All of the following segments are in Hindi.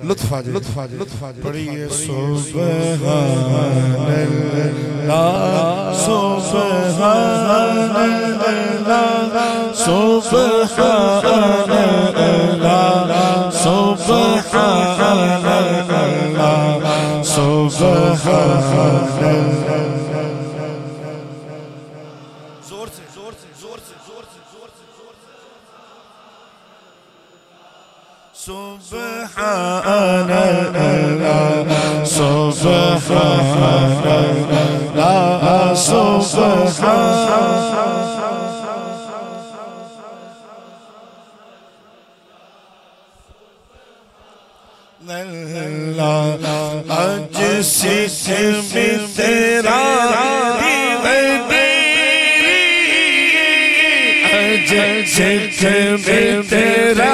लुत्फ आ जाए पढ़िए सुबहानल्लाह सुबहानल्लाह सुबहानल्लाह सुबहानल्लाह सुबहानल्लाह Subhanallah, Subhanallah, Subhanallah, आज सिख में तेरा आज सिख में तेरा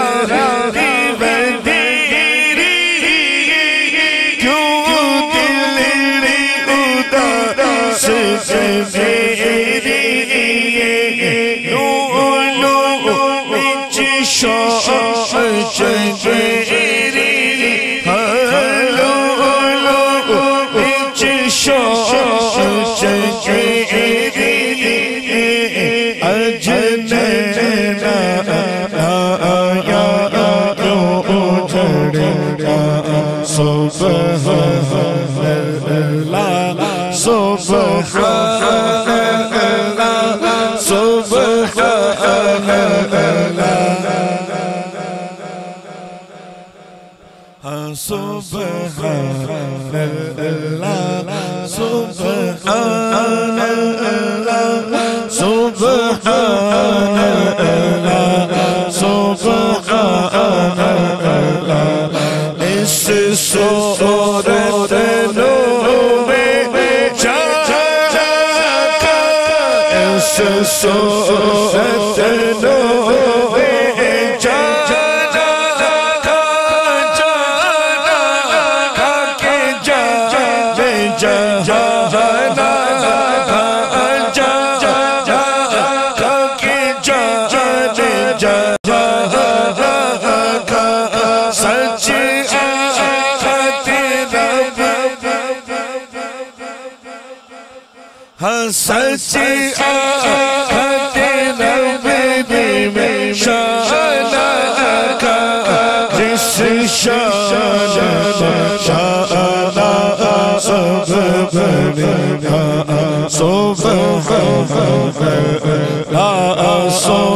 सच्ची आखते नबी में शान का जिस शान सब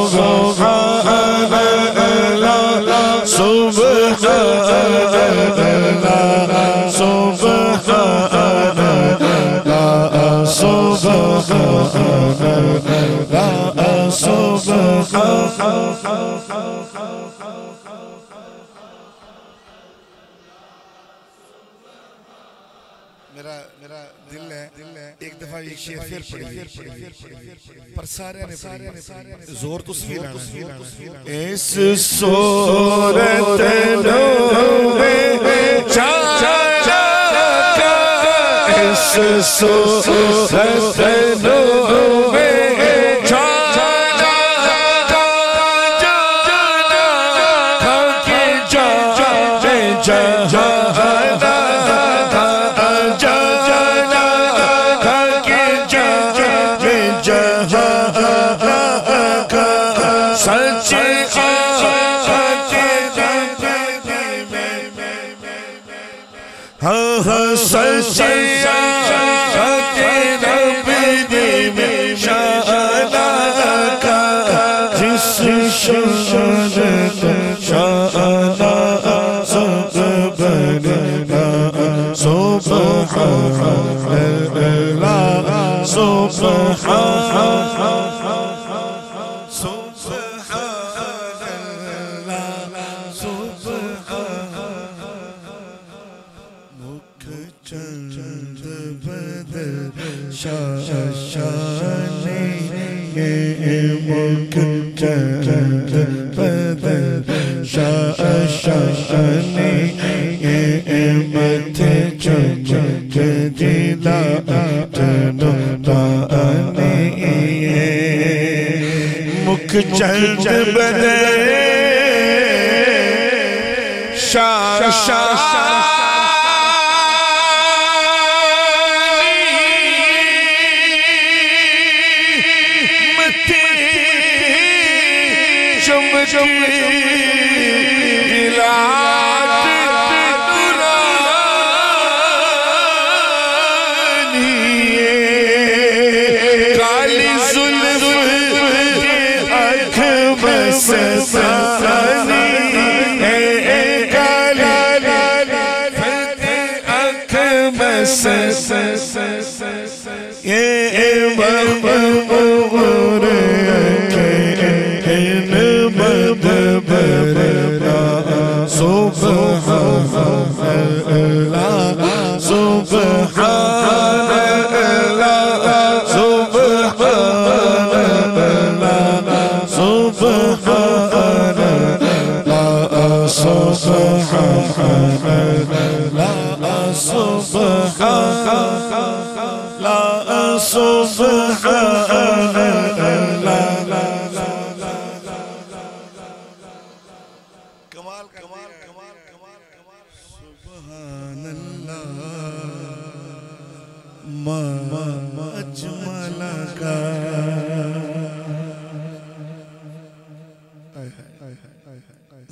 बनेगा मेरा दिल है एक दफा ये शेर फिर पढ़िए पर सारे ने जोर तो सही लाना इस सूरत में चाचा का इस सूरत में चंद बदे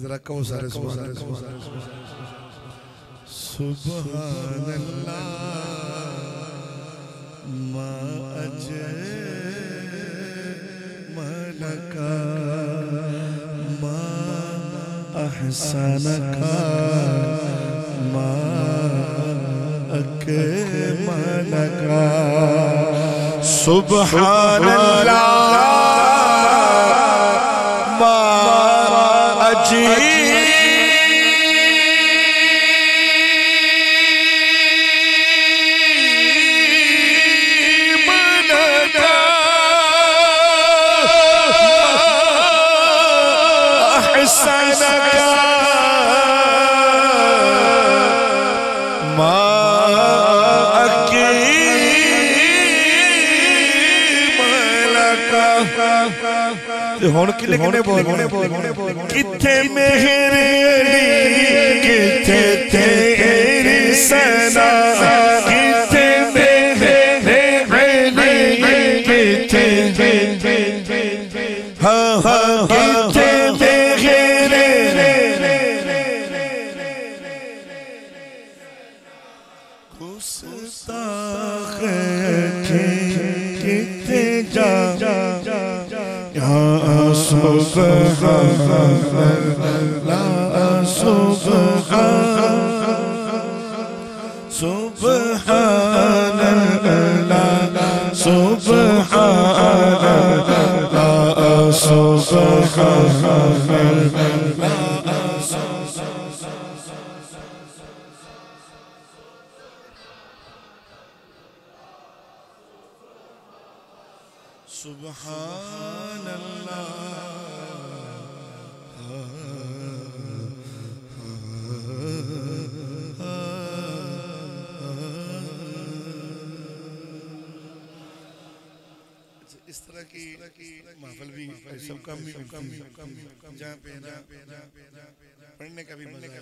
जरा कहो सारे सुबहानल्लाह मा अजमलका मा अहसनका मा अकमलका सुबहानल्लाह मा हुण किने बोल किथे मेरे किथे तेरी सना किथे मेरे किथे हाँ हाँ किथे मेरे गुस्ताख किथे जा सुबहानल्लाह सुबहानल्लाह सुबहानल्लाह सुबहानल्लाह इस तरह की महफिल भी सब काम भी जहाँ पे पढ़ने का भी मजा है।